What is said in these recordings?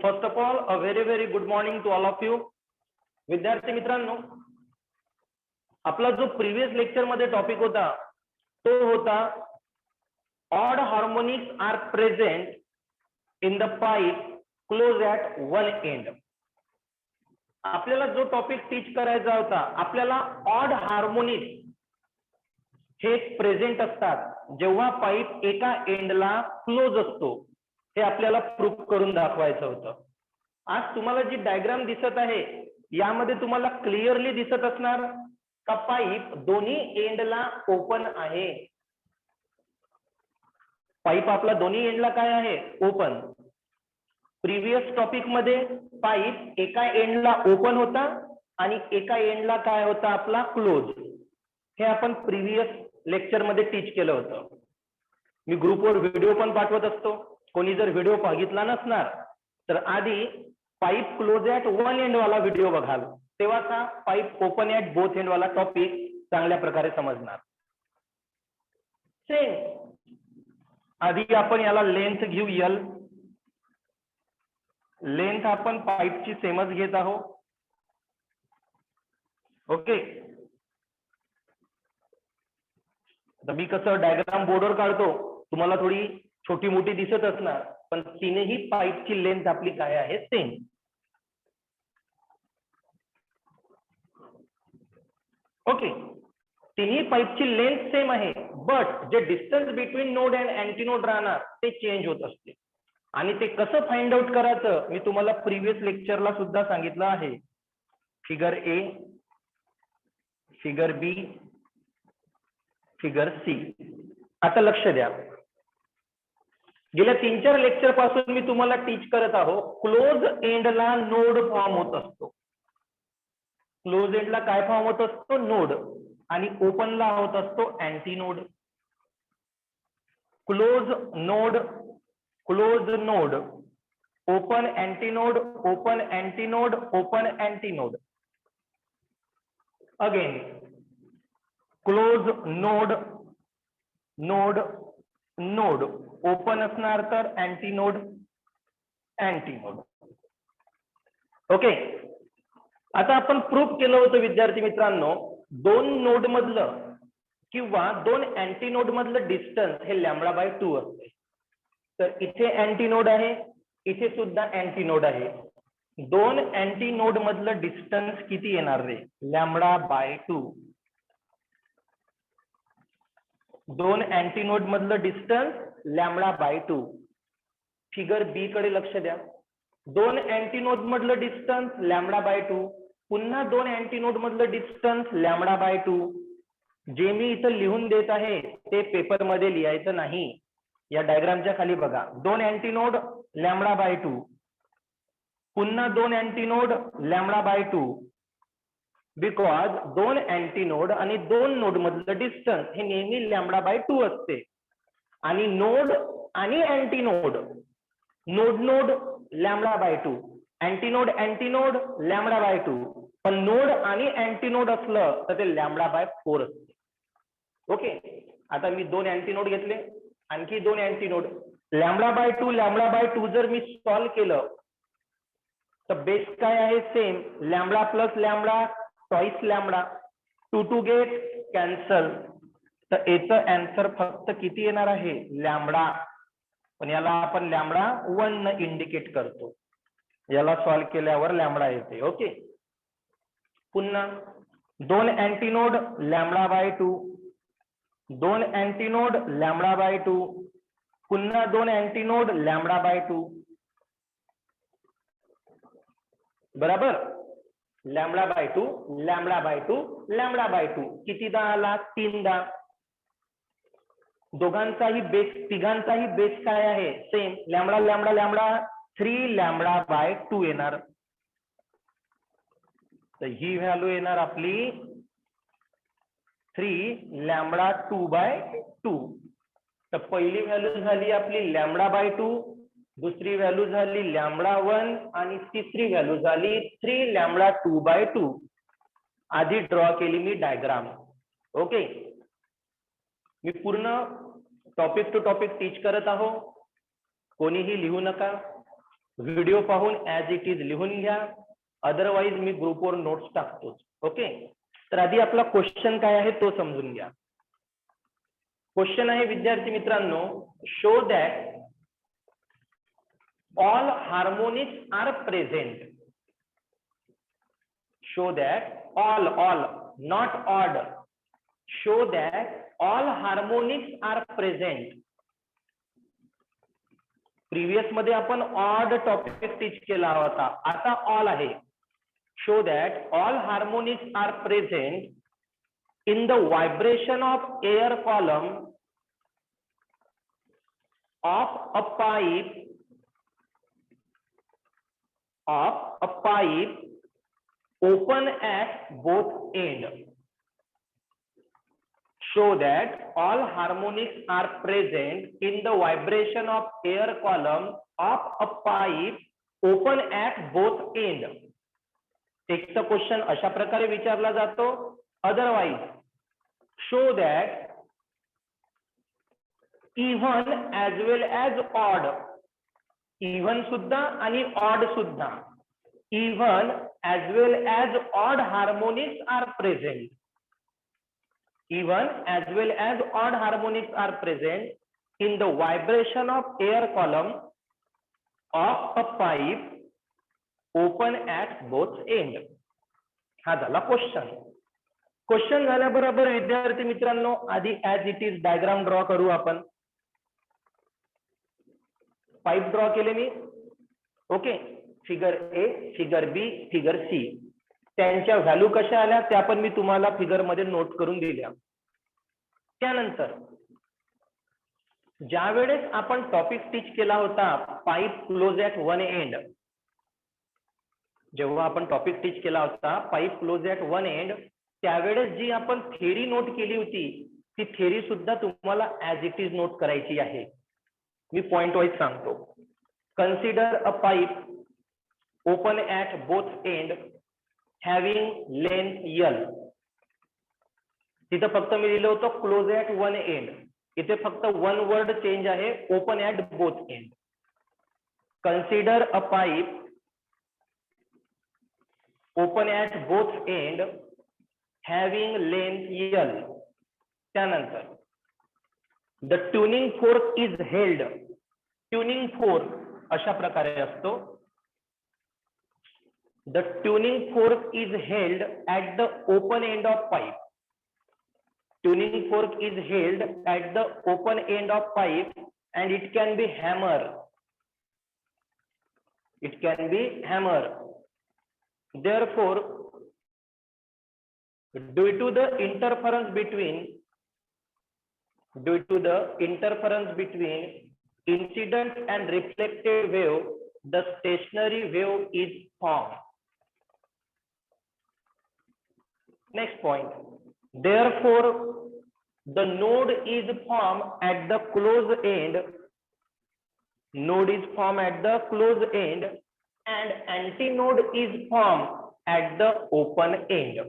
First of all a very good morning to all of you. विद्यार्थी मित्रांनो, आपला जो प्रीवियस लेक्चर मध्ये टॉपिक होता तो होता odd harmonics are present in the pipe close at one end. आपल्याला जो टॉपिक टीच करायचा होता, आपल्याला ऑड हार्मोनिक्स हे प्रेझेंट असतात जेव्हा पाईप एका एंडला क्लोज असतो, हे आपल्याला प्रूफ करून दाखवायचं होतं. आज तुम्हाला जी डायग्राम दिसत आहे यामध्ये तुम्हाला क्लिअरली दिसत असणार का पाईप दोन्ही एंडला ओपन आहे. पाईप आपला दोन्ही एंडला काय आहे? ओपन. प्रीवियस टॉपिक मध्ये पाईप एका एंडला ओपन होता आणि एका एंडला काय होता? आपला क्लोज. हे आपण प्रीवियस लेक्चर मध्ये टीच केलं होतं. मी ग्रुपवर व्हिडिओ पण पाठवत असतो. कोणी जर व्हिडिओ बघितला नसणार तर आधी pipe close at one end वाला व्हिडिओ बघाल, तेव्हा pipe open at both end वाला टॉपिक चांगल्या प्रकारे समजणार. सेम आधी आपण याला लेंथ घेऊ. यल लेंथ आपण पाईपची सेमच घेत आहोत. ओके, तर मी कसं डायग्राम बोर्डवर काढतो, तुम्हाला थोडी छोटी मोठी दिसत असणार, पण तीनही पाईपची लेंथ आपली काय आहे? सेम. ओके, तिन्ही पाईपची लेंथ सेम आहे, बट जे distance between node and antinode राहणार ते चेंज होत असते. आणि ते कसं फाइंड आउट करायचं मी तुम्हाला प्रीवियस लेक्चरला सुद्धा सांगितलं आहे. Figure A, figure B, figure C. आता लक्ष द्या, गेल्या 3-4 लेक्चर पासून मी तुम्हाला टीच करत आहो, क्लोज एंडला नोड फॉर्म होत असतो. क्लोज एंडला काय फॉर्म होत असतो? नोड. आणि ओपनला होत असतो antinode. Close node, close node, open antinode, open antinode, open antinode. Again close node, node, node, open असणार तर अँटीनोड, अँटीनोड. ओके, आता आपण प्रूफ केलं होतं विद्यार्थी मित्रांनो, दोन नोड मधलं किंवा दोन अँटीनोड मधलं डिस्टन्स हे λ/2 असते. तर इथे अँटीनोड आहे, इथे सुद्धा अँटीनोड आहे. दोन अँटीनोड मधलं डिस्टन्स किती येणार रे? λ/2. दोन अँटीनोड मधलं डिस्टन्स λ/2. फिगर बी कडे लक्ष द्या. दोन अँटीनोड मधलं डिस्टन्स λ/2, पुन्हा दोन अँटीनोड मधलं डिस्टन्स λ/2. जे मी इथं लिहून देत आहे ते पेपर मध्ये लिहायचं नाही. या डायग्रामच्या खाली बघा, दोन अँटीनोड λ/2, पुन्हा दोन अँटीनोड λ/2. बिकॉज दोन अँटीनोड आणि दोन नोड मधलं डिस्टन्स हे नेहमी λ/2 असते. आणि नोड आणि antinode, node node λ/2, antinode antinode λ/2. पण नोड आणि अँटीनोड असलं तर ते λ/4 असते. ओके, आता मी दोन अँटीनोड घेतले, आणखी दोन अँटीनोड. λ/2 λ/2 जर मी सॉल्व्ह केलं तर बेस काय आहे? Same. Lambda plus lambda twice lambda. 2 2 get cancel. तर याचं आन्सर फक्त किती येणार आहे? लॅम्बडा. पण याला आपण λ1 न इंडिकेट करतो. याला सॉल्व्ह केल्यावर लॅम्बडा येते. ओके, पुन्हा दोन अँटीनोड λ/2, दोन अँटीनोड λ/2, पुन्हा दोन अँटीनोड λ/2. बरोबर? λ/2 λ/2 λ/2 कितीदा आला? 3दा. दोघांचाही बेस, तिघांचाही बेस काय आहे? सेम. लॅम्बडा लॅम्बडा लॅम्बडा 3 λ/2 येणार. तर ही व्हॅल्यू येणार आपली 3 λ/2/2. तर पहिली व्हॅल्यू झाली आपली λ/2, दुसरी व्हॅल्यू झाली λ1 आणि तिसरी व्हॅल्यू झाली 3 λ/2/2. आधी ड्रॉ केली मी डायग्राम. ओके, मी पूर्ण टॉपिक टू टॉपिक टीच करत आहो, कोणीही लिहू नका. व्हिडिओ पाहून ऍज इट इज लिहून घ्या, अदरवाईज मी ग्रुपवर नोट्स टाकतोच. ओके, तर आधी आपला क्वेश्चन काय आहे तो समजून घ्या. क्वेश्चन आहे विद्यार्थी मित्रांनो, show that all harmonics are present. Show that all not odd, show that all harmonics are present. Previous मध्ये आपण ऑड टॉपिक टीच केला होता, आता ऑल आहे. Show that all harmonics are present in the vibration of air column of a pipe open at both end. Show that all harmonics are present in the vibration of air column of a pipe open at both end. टेक्स्टचा question अशा प्रकारे विचारला जातो. Otherwise show that even as well as odd, even सुद्धा आणि odd सुद्धा, even as well as odd harmonics are present. Even as well as odd harmonics are present in the vibration of air column of a pipe open at both end. हा झाला question. Question झाल्याबरोबर विद्यार्थी मित्रांनो आधी as it is diagram draw करू आपण. Pipe draw केले मी. Okay, figure A, figure B, figure C. त्यांच्या व्हॅल्यू कशा आल्या त्या पण मी तुम्हाला फिगर मध्ये नोट करून दिल्या. त्यानंतर ज्या वेळेस आपण टॉपिक टीच केला होता pipe close at one end, जेव्हा आपण टॉपिक टीच केला होता pipe close at one end, त्यावेळेस जी आपण थेरी नोट केली होती ती थेरी सुद्धा तुम्हाला ऍज इट इज नोट करायची आहे. मी पॉइंट वाईज सांगतो. Consider a pipe open at both end having length L. तिथं फक्त मी लिहिलं होतं क्लोज ऍट वन एंड, इथे फक्त वन वर्ड चेंज आहे, open at both end. Consider a pipe open at both end having length L. त्यानंतर the tuning fork is held. Tuning fork अशा प्रकारे असतो. The tuning fork is held at the open end of pipe. Tuning fork is held at the open end of pipe and it can be hammer. It can be hammer. Therefore, due to the interference between incident and reflected wave, the stationary wave is formed. Next point. Therefore, the node is formed at the close end. Node is formed at the close end, and antinode is formed at the open end.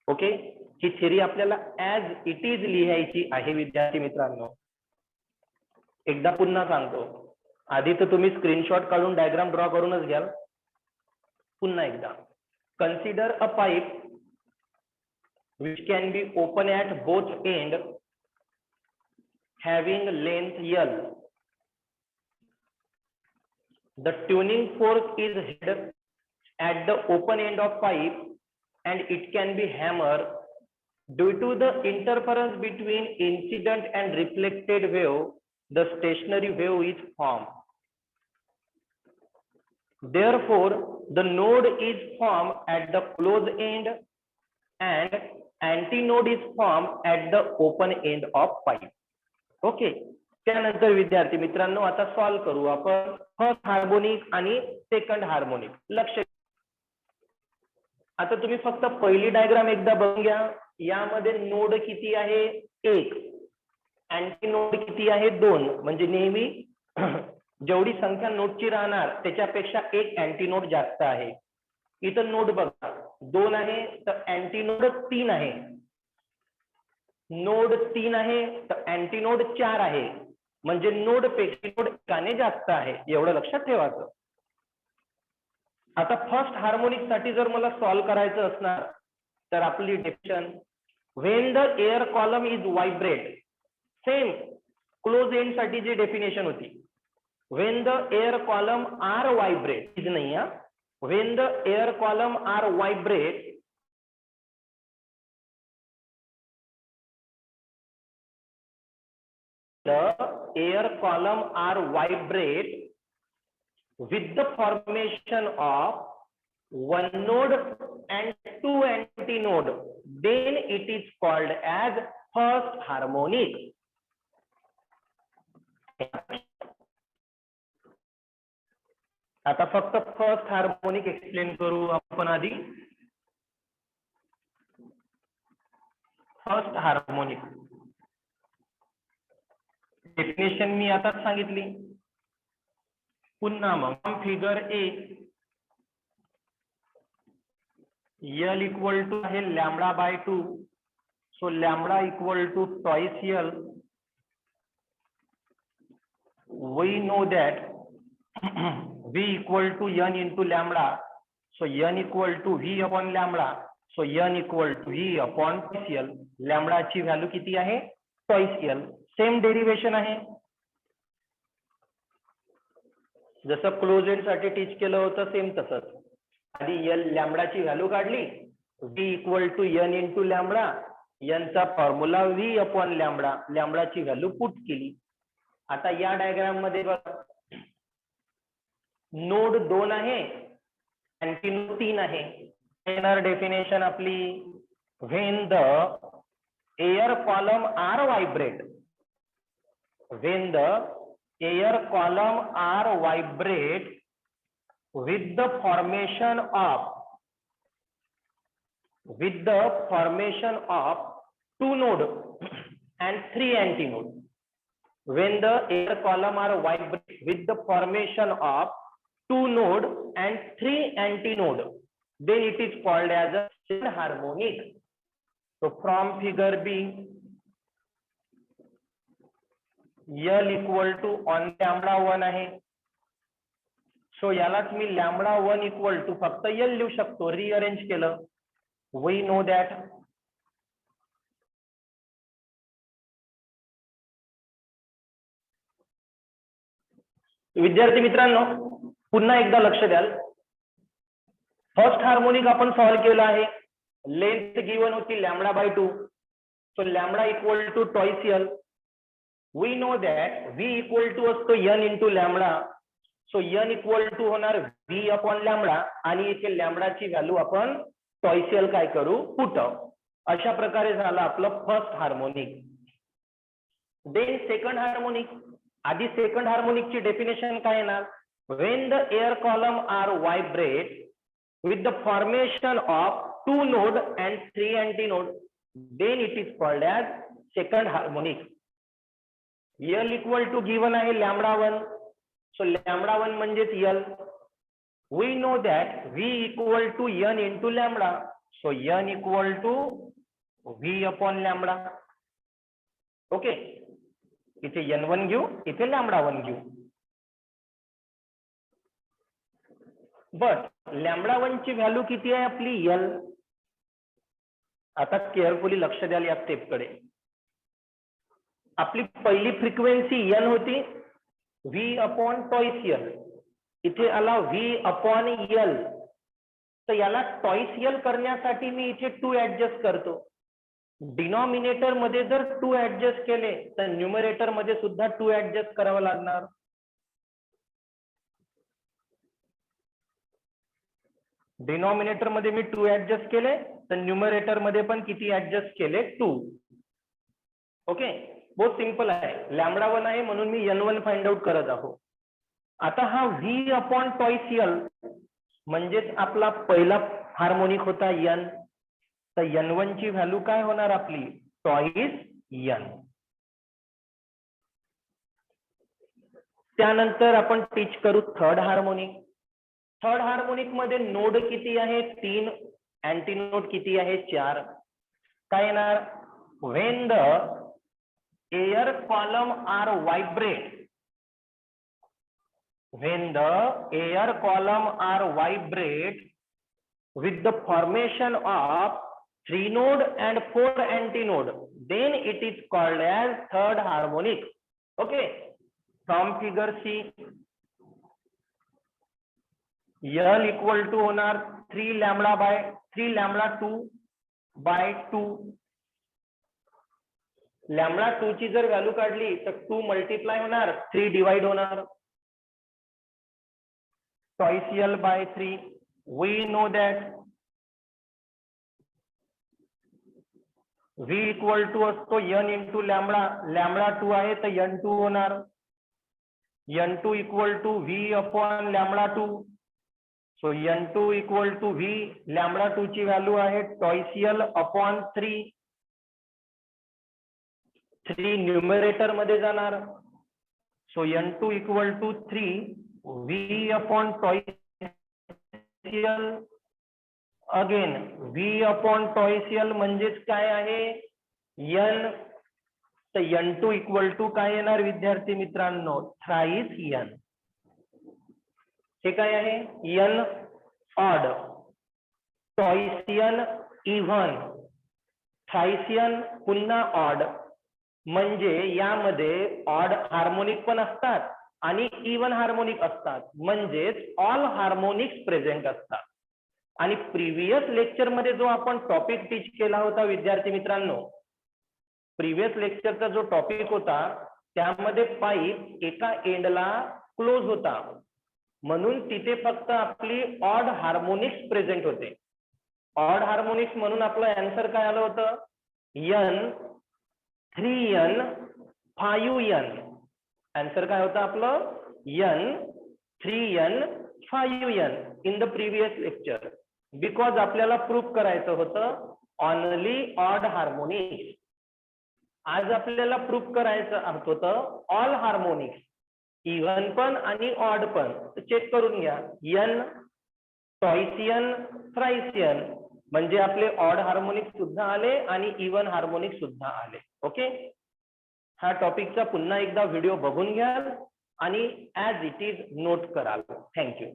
Okay, he theory आपल्याला as it is लिहायची आहे विद्यार्थी मित्रांनो. एकदा पुन्हा सांगतो. आधी तर तुम्ही स्क्रीनशॉट काढून डायग्राम ड्रॉ करूनच घ्याल. पुन्हा एकदा. Consider a pipe which can be open at both end having length L. The tuning fork is held at the open end of pipe and it can be hammer. Due to the interference between incident and reflected wave, the stationary wave is formed. Therefore, the node is formed at the close end and antinode is formed at the open end of pipe. Okay. त्यानंतर विद्यार्थी मित्रांनो आता solve करू आपण first harmonic आणि second harmonic. लक्ष. आता तुम्ही फक्त पहिली डायग्राम एकदा बघून घ्या. यामध्ये नोड किती आहे? 1. अँटीनोड किती आहे? 2. म्हणजे नेहमी जेवढी संख्या नोडची राहणार त्याच्यापेक्षा एक अँटीनोड जास्त आहे. इथं नोड बघा 2 आहे तर अँटीनोड 3 आहे. नोड 3 आहे तर अँटीनोड 4 आहे. म्हणजे नोड पैकी नोड एकाने जास्त आहे, एवढं लक्षात ठेवायचं. आता फर्स्ट हार्मोनिक साठी जर मला सॉल्व्ह करायचं असणार तर आपली definition, when the air column is vibrate, same close end साठी जी डेफिनेशन होती, when the air column are vibrate, is नाही हा, when the air column are vibrate, the air column are vibrate with the formation of one node and two antinode, then it is called as first harmonic. आता फक्त first harmonic explain करू आपण आधी. First harmonic definition मी आता सांगितली. पुन्हा मग figure A, L equal to आहे lambda by 2, so lambda equal to twice L. We know that v equal to n into lambda, so n equal to v upon lambda, so n equal to v upon twice L. लॅमडाची value किती आहे? Twice L. Same derivation आहे जसं close end साठी टीच केलं होतं, same तसंच. आधी यल लॅमडाची व्हॅल्यू काढली, v equal to n into lambda, n चा फॉर्म्युला v अपॉन लॅमडा, लॅमडाची व्हॅल्यू पुट केली. आता या डायग्राम मध्ये बघा, नोड 2 आहे, अँटीनोड 3 आहे. येणार डेफिनेशन आपली, when the air column are vibrate, when the air column are vibrate with the formation of 2 node and 3 antinode. When the air column are vibrate with the formation of 2 node and 3 antinode, then it is called as a second harmonic. So from figure B, L equal to on lambda 1 आहे, so यालाच मी lambda 1 equal to फक्त L लिहू शकतो, rearrange केलं. We know that विद्यार्थी मित्रांनो पुन्हा एकदा लक्ष द्याल. फर्स्ट हार्मोनिक आपण सॉल्व्ह केलं आहे. लेंथ गिवन होती lambda by 2, so lambda equal to twice L. We know that v equal to असतो n into lambda, so n equal to होणार v अपॉन लॅमडा, आणि इथे लॅमडाची व्हॅल्यू आपण ट्वाइस L काय करू, पुट. अशा प्रकारे झालं आपलं first harmonic. Then second harmonic. आधी सेकंड हार्मोनिकची डेफिनेशन काय येणार, when the air column are vibrate with the formation of 2 node and 3 antinode, then it is called as second harmonic. L equal to given आहे lambda 1, so lambda 1 म्हणजेच L. we know that v equal to n into lambda, so n equal to v upon lambda. Okay, इथे n1 घेऊ, इथे lambda 1 घेऊ. But lambda 1 ची value किती आहे आपली L. आता केअरफुली लक्ष द्याल या स्टेप कडे. आपली पहिली फ्रिक्वेन्सी n होती, v अपॉन ट्वाइस L. इथे आला v अपॉन L, तर याला ट्वाइस L करण्यासाठी मी इथे 2 ऍडजस्ट करतो. डिनॉमिनेटर मध्ये जर 2 ऍडजस्ट केले तर न्यूमरेटर मध्ये सुद्धा 2 ऍडजस्ट करावं लागणार. डिनॉमिनेटर मध्ये मी 2 ऍडजस्ट केले तर न्यूमरेटर मध्ये पण किती ऍडजस्ट केले, 2. ओके, बहुत सिंपल आहे. लॅमडा 1 आहे म्हणून मी n1 फाइंड आउट करत आहो. आता हा v अपॉन ट्वाइस L म्हणजेच आपला पहिला हार्मोनिक होता n, तर n1 ची व्हॅल्यू काय होणार आपली, ट्वाइस n. त्यानंतर आपण टीच करू थर्ड हार्मोनिक. थर्ड हार्मोनिक मध्ये नोड किती आहे, 3, अँटीनोड किती आहे, 4. काय येणार, when the air column are vibrate, when the air column are vibrate with the formation of 3 node and 4 antinode, then it is called as third harmonic. Okay, from figure C, L equal to होणार 3 lambda 2 by 2. Lambda 2 ची जर value काढली तर 2 multiply होणार, 3 divide होणार, twice L by 3. We know that V equal to असतो n into lambda 2 आहे तर n2 होणार, n2 equal to V upon lambda 2. So n2 equal to V, lambda 2 ची व्हॅल्यू आहे twice L upon 3. 3 न्यूमरेटर मध्ये जाणार, so n2 equal to 3 V upon twice L. Again V upon twice L म्हणजेच काय आहे n, तर n2 equal to काय येणार विद्यार्थी मित्रांनो, थ्राइस n. हे काय आहे n odd, twice n even, thrice n पुन्हा ऑड. म्हणजे यामध्ये ऑड हार्मोनिक पण असतात आणि इवन हार्मोनिक असतात, म्हणजेच ऑल हार्मोनिक्स प्रेझेंट असतात. आणि प्रिव्हियस लेक्चर मध्ये जो आपण टॉपिक टीच केला होता विद्यार्थी मित्रांनो, प्रिव्हियस लेक्चरचा जो टॉपिक होता त्यामध्ये पाईप एका एंडला क्लोज होता, म्हणून तिथे फक्त आपली ऑड हार्मोनिक्स प्रेझेंट होते. ऑड हार्मोनिक्स म्हणून आपलं आन्सर काय आलं होतं, n 3n 5n. आन्सर काय होतं आपलं n 3n 5n in the previous lecture, because आपल्याला प्रूफ करायचं होतं ऑनली ऑड हार्मोनिक्स. आज आपल्याला प्रूफ करायचं होतं ऑल हार्मोनिक्स, इव्हन पण आणि ऑड पण. चेक करून घ्या, n twice n thrice n म्हणजे आपले ऑड हार्मोनिक सुद्धा आले आणि इव्हन हार्मोनिक सुद्धा आले. ओके, हा टॉपिकचा पुन्हा एकदा व्हिडिओ बघून घ्याल आणि ऍज इट इज नोट कराल. थँक्यू.